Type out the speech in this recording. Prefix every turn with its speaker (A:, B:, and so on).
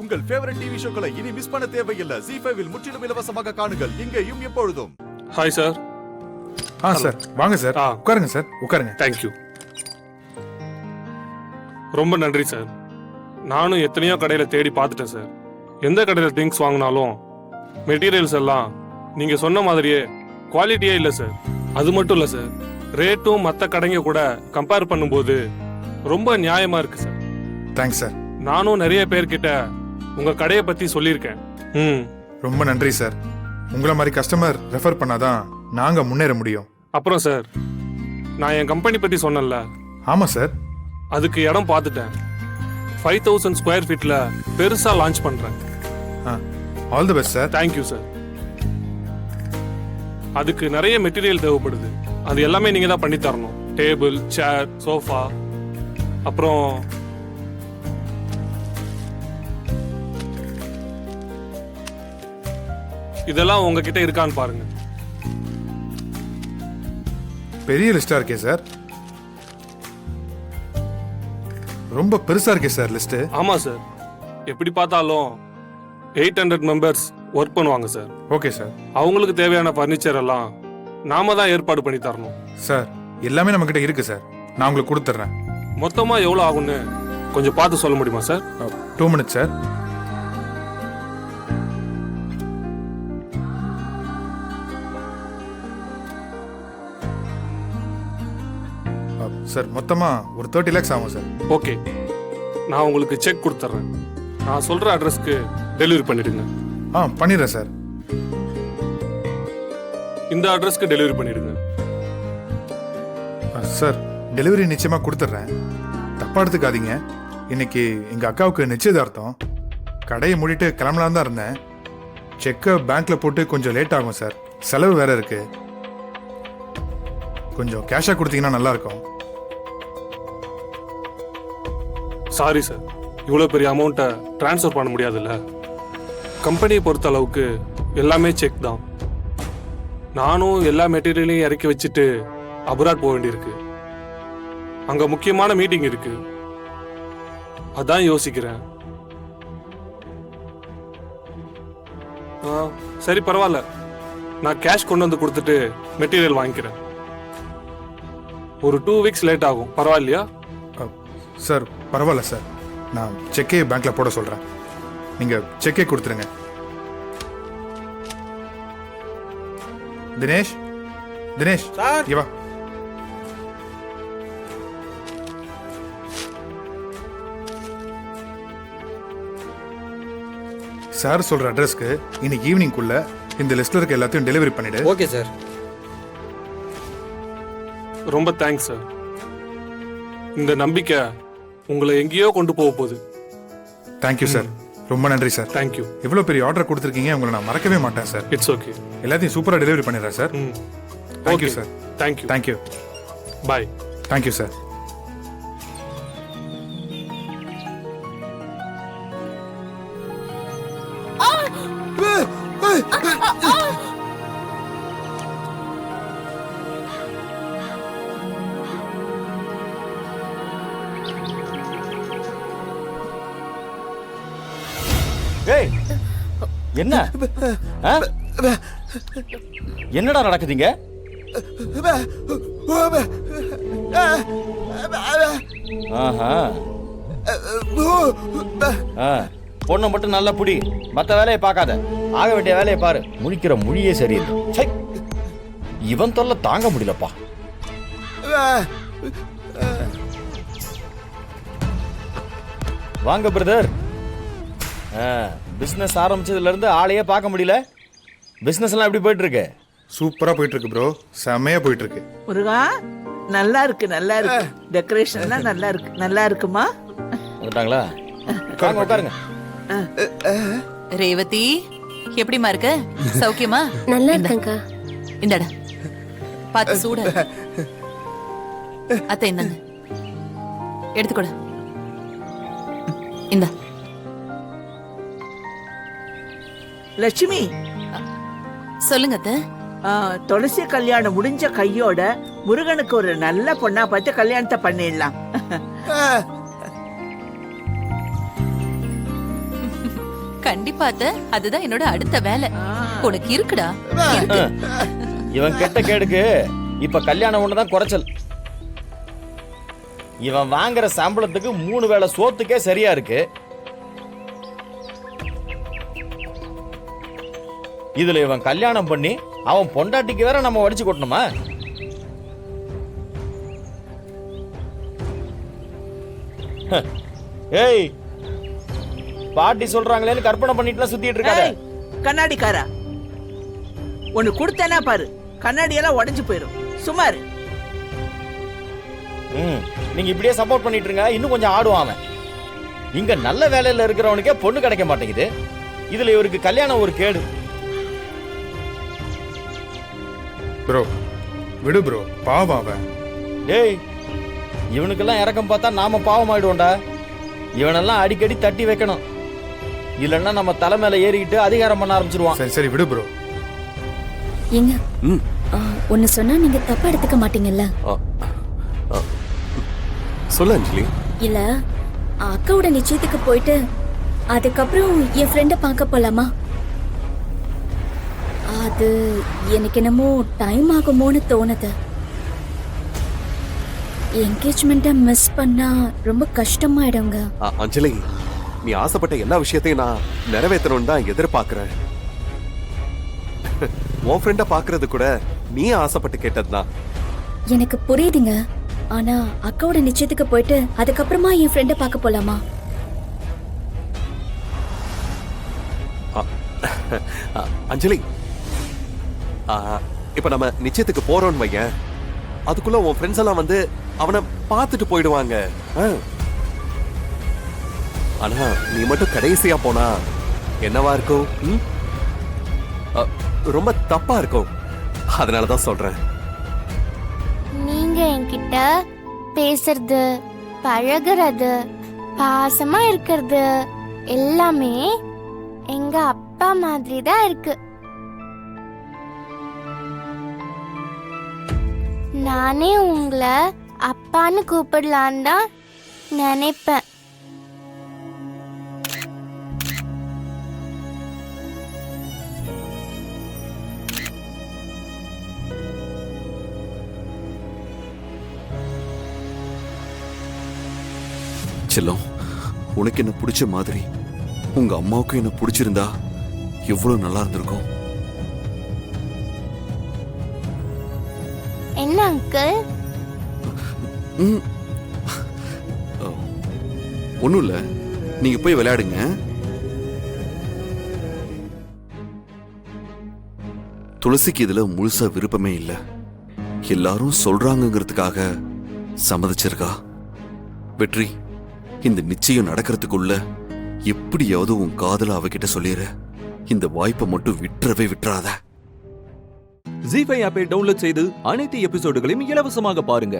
A: உங்கள் favourite TV ஷோக்களை இனி miss பண்ண தேவையில்லை. ZEE5 இல் முற்றிலும் இலவசமாக காணுங்கள், இங்கேயும் எப்பொழுதும்.
B: Hi sir.
C: சார் வாங்க சார். உட்காருங்க சார், உட்காருங்க.
B: தேங்க்யூ. ரொம்ப நன்றி சார். நானும் எத்தனையோ கடையில் தேடி பார்த்துட்டேன் சார். எந்த கடையில் திங்ஸ் வாங்கினாலும் மெட்டீரியல்ஸ் எல்லாம் நீங்கள் சொன்ன மாதிரியே குவாலிட்டியே இல்லை சார். அது மட்டும் இல்லை சார், ரேட்டும் மற்ற கடைங்க கூட கம்பேர் பண்ணும்போது ரொம்ப நியாயமாக இருக்கு சார்.
C: Thanks sir.
B: நானும் நிறைய பேர்கிட்ட உங்கள் கடையை பற்றி சொல்லியிருக்கேன்.
C: ரொம்ப நன்றி சார். உங்களை மாதிரி கஸ்டமர் ரெஃபர் பண்ணாதான் நாங்கள் முன்னேற முடியும்.
B: அப்புறம் சார், நான் என் கம்பெனி பற்றி சொன்னேன்ல.
C: ஆமாம் சார்.
B: அதுக்கு இடம் பார்த்துட்டேன். 5000 ஸ்கொயர் ஃபீட்ல பெருசா லான்ச் பண்றேன்.
C: All the best sir.
B: Thank you sir. அதுக்கு நிறைய மெட்டீரியல் தேவைப்படுது. அது எல்லாமே நீங்க தான் பண்ணி தரணும். டேபிள், சேர், சோஃபா, அப்புறம் இதெல்லாம் உங்ககிட்ட இருக்கான்னு பாருங்க.
C: பெரிய லிஸ்டா இருக்கே சார். ரொம்ப பெருசா இருக்கே சார் லிஸ்ட்.
B: ஆமா சார், எப்படி பார்த்தாலும் 800 மெம்பர்ஸ் ஒர்க் பண்ணுவாங்க சார்.
C: Okay sir.
B: அவங்களுக்கு தேவையான ஃபர்னிச்சர் எல்லாம் நாம தான் ஏற்பாடு பண்ணி தரணும்
C: சார். எல்லாமே நம்ம கிட்ட இருக்கு சார், நான் உங்களுக்கு கொடுத்துட்றேன்.
B: மொத்தமா எவ்வளவு ஆகும்னு கொஞ்சம் பார்த்து சொல்ல முடியுமா சார்?
C: 2 minutes sir. சார் மொத்தமா ஒரு 30 lakhs ஆகும் சார்.
B: ஓகே, நான் உங்களுக்கு செக் கொடுத்துட்றேன். நான் சொல்ற அட்ரஸ்க்கு டெலிவரி பண்ணிடுங்க.
C: பண்ணிடுறேன் சார்.
B: இந்த அட்ரஸ்க்கு டெலிவரி பண்ணிடுங்க.
C: சார் டெலிவரி நிச்சயமா கொடுத்துட்றேன், தப்பா எடுத்துக்காதீங்க. இன்னைக்கு எங்க அக்காவுக்கு நிச்சயதார்த்தம். கடையை மூடிட்டு கிளம்பலாம் தான் இருந்தேன். செக்கை பேங்க்ல போட்டு கொஞ்சம் லேட் ஆகும் சார். செலவு வேற இருக்கு. கொஞ்சம் கேஷா கொடுத்தீங்கன்னா நல்லா இருக்கும்.
B: சாரி சார், இவ்வளோ பெரிய அமௌண்ட்டை ட்ரான்ஸ்ஃபர் பண்ண முடியாதுல்ல. கம்பெனியை பொறுத்த அளவுக்கு எல்லாமே செக் தான். நானும் எல்லா மெட்டீரியலையும் இறக்கி வச்சுட்டு அப்ராட் போக வேண்டியிருக்கு. அங்கே முக்கியமான மீட்டிங் இருக்கு, அதான் யோசிக்கிறேன். சரி பரவாயில்ல, நான் கேஷ் கொண்டு வந்து கொடுத்துட்டு மெட்டீரியல் வாங்கிக்கிறேன். ஒரு 2 weeks லேட் ஆகும், பரவாயில்லையா?
C: சார் பரவாயில்ல சார், நான் செக்கே பேங்க்ல போட சொல்றேன். நீங்க செக்கே கொடுத்துருங்க. தினேஷ், தினேஷ் இங்க வா. சார் சொல்ற அட்ரஸ்க்கு இன்னைக்கு ஈவினிங்குள்ள இந்த லிஸ்ட்ல இருக்க எல்லாத்தையும் டெலிவரி பண்ணிடு.
D: Okay sir.
B: ரொம்ப தேங்க்ஸ் சார். இந்த நம்பிக்கை உங்களை எங்கேயோ கொண்டு போக போகுது.
C: Thank you sir. ரொம்ப நன்றி சார்.
B: தேங்க்யூ.
C: இவ்வளோ பெரிய ஆர்டர் கொடுத்துருக்கீங்க, உங்களை நான் மறக்கவே மாட்டேன் சார்.
B: It's okay.
C: எல்லாத்தையும் சூப்பராக டெலிவரி பண்ணிடுறேன் sir. Thank you sir.
B: Thank you.
C: Thank you.
B: Bye.
C: Thank you sir.
D: என்ன என்னடா நடக்குதுங்க? பொண்ணை மட்டும் நல்லா புடி, மற்ற வேலையை பார்க்காத. ஆக வேண்டிய வேலையை பாரு. முழிக்கிற மொழியே சரியில்லை. இவன் தொல்லை தாங்க முடியலப்பா. வாங்க பிரதர். பிசினஸ் ஆரம்பிச்சதுல இருந்து ஆளையே பார்க்க முடியல. பிசினஸ் எல்லாம் எப்படி போயிட்டு இருக்கு?
C: சூப்பரா போயிட்டு இருக்கு ப்ரோ. செமையா போயிட்டு இருக்கு.
E: முருகா நல்லா இருக்கு, நல்லா இருக்கு. டெக்கரேஷன்லாம் நல்லா இருக்கு. நல்லா இருக்குமா?
D: வந்துட்டாங்களா? வாங்க உட்காருங்க.
F: ரேவதி எப்படிமா இருக்க? சௌக்கியமா?
G: நல்லா இருக்கேன்க்கா.
F: இந்தடா பார்த்து சூட. அத்தை இந்தாங்க, எடுத்துக்கொடு. இந்த
E: லட்சுமி
F: சொல்லுங்க அத்தை.
E: துளசி கல்யாணம் முடிஞ்ச கையோட முருகனுக்கு ஒரு நல்ல பொண்ணா பார்த்து கல்யாணத்தை பண்ணிடலாம்.
F: கண்டிப்பா அத்தை, அதுதான் என்னோட அடுத்த வேலை. உனக்கு இருக்குடா, இருக்கு.
D: இவன் கெட்ட கேடுக்கு இப்ப கல்யாணம் ஒண்ணுதான் குறைச்சல். இவன் வாங்குற சம்பளத்துக்கு 3 வேளை சோத்துக்கே சரியா இருக்கு. இதுல இவன் கல்யாணம் பண்ணி அவன் பொண்டாட்டிக்கு வேற நம்ம வடிச்சு கொட்டணுமா? ஏய், பாட்டி சொல்றாங்களேன்னு கற்பனை பண்ணிட்டுலாம் சுத்திட்டு இருக்காத.
E: ஏய், கண்ணாடிக்காரா, ஒன்னு கொடுத்தேனா பாரு, கண்ணாடி எல்லாம் உடைஞ்சு போயிரும். சுமாரு
D: நீங்க இப்படியே சப்போர்ட் பண்ணிட்டு இருங்க, இன்னும் கொஞ்சம் ஆடுவான் அவன். இங்க நல்ல வேலையில இருக்கிறவனுக்கே பொண்ணு கிடைக்க மாட்டேங்குது, இதுல இவருக்கு கல்யாணம் ஒரு கேடு.
C: ப்ரோ விடு ப்ரோ, பாவம் அவன்.
D: டேய், இவனுக்கெல்லாம் இறக்கம் பார்த்தா நாம பாவம் ஆயிடுவோம்டா. இவனெல்லாம் அடிக்கடி தட்டி வைக்கணும், இல்லைன்னா நம்ம தலை மேல ஏறிக்கிட்டு அதிகாரம் பண்ண ஆரம்பிச்சிருவான்.
C: சரி சரி விடு ப்ரோ.
G: ஏங்க ஒன்னு சொன்னா நீங்க தப்பா எடுத்துக்க மாட்டீங்கல்ல?
H: சொல்ல அஞ்சலி.
G: இல்ல, அக்காவோட நிச்சயத்துக்கு போயிட்டு அதுக்கப்புறம் என் ஃப்ரெண்ட பார்க்க போலாமா? அது எனக்கு என்னமோ டைம் ஆகுமோன்னு தோணுது. என்கேஜ்மெண்ட்டை மிஸ் பண்ணா ரொம்ப கஷ்டமாயிடுங்க.
H: அஞ்சலி, நீ ஆசைப்பட்ட எல்லா விஷயத்தையும் நான் நிறைவேற்றணும்னு தான் எதிர்பார்க்கிறேன். உன் ஃப்ரெண்ட பாக்குறது கூட நீ ஆசைப்பட்டு கேட்டதுதான்.
G: எனக்கு புரியுதுங்க, ஆனா அக்காவோட நிச்சயத்துக்கு போயிட்டு அதுக்கப்புறமா என் ஃப்ரெண்ட பார்க்க போலாமா?
H: அஞ்சலி, இப்ப நம்ம நிச்சயத்துக்கு போறோம்னு வையேன், அதுக்குள்ள உன் ஃப்ரெண்ட்ஸ் எல்லாம் வந்து அவனை பார்த்துட்டு போயிடுவாங்க. ஆனா நீ மட்டும் கடைசியா போனா என்னவா இருக்கும்? ரொம்ப தப்பா இருக்கும். அதனாலதான் சொல்றேன்.
I: நீங்க என்கிட்ட பேசுறது, பழகுறது, பாசமா இருக்கிறது எல்லாமே எங்க அப்பா மாதிரி தான் இருக்கு. நானே உங்களை அப்பான்னு கூப்பிடலான்னு தான் நினைப்பேன்.
H: செல்லம், உனக்கு என்ன பிடிச்ச மாதிரி உங்க அம்மாவுக்கும் என்ன பிடிச்சிருந்தா எவ்வளவு நல்லா இருந்திருக்கும்.
I: என்ன அங்கிள்?
H: ஒண்ணும் இல்ல, நீங்க போய் விளையாடுங்க. துளசிக்கு இதுல முழுசா விருப்பமே இல்ல, எல்லாரும் சொல்றாங்கிறதுக்காக சம்மதிச்சிருக்கா. வெற்றி, இந்த நிச்சயம் நடக்கிறதுக்குள்ள எப்படியாவது உன் காதல அவகிட்ட சொல்லிடுற. இந்த வாய்ப்பை மட்டும் விட்டுறாத.
J: ஜீ5 ஆப்பை டவுன்லோட் செய்து அனைத்து எபிசோடுகளையும் இலவசமாக பாருங்க.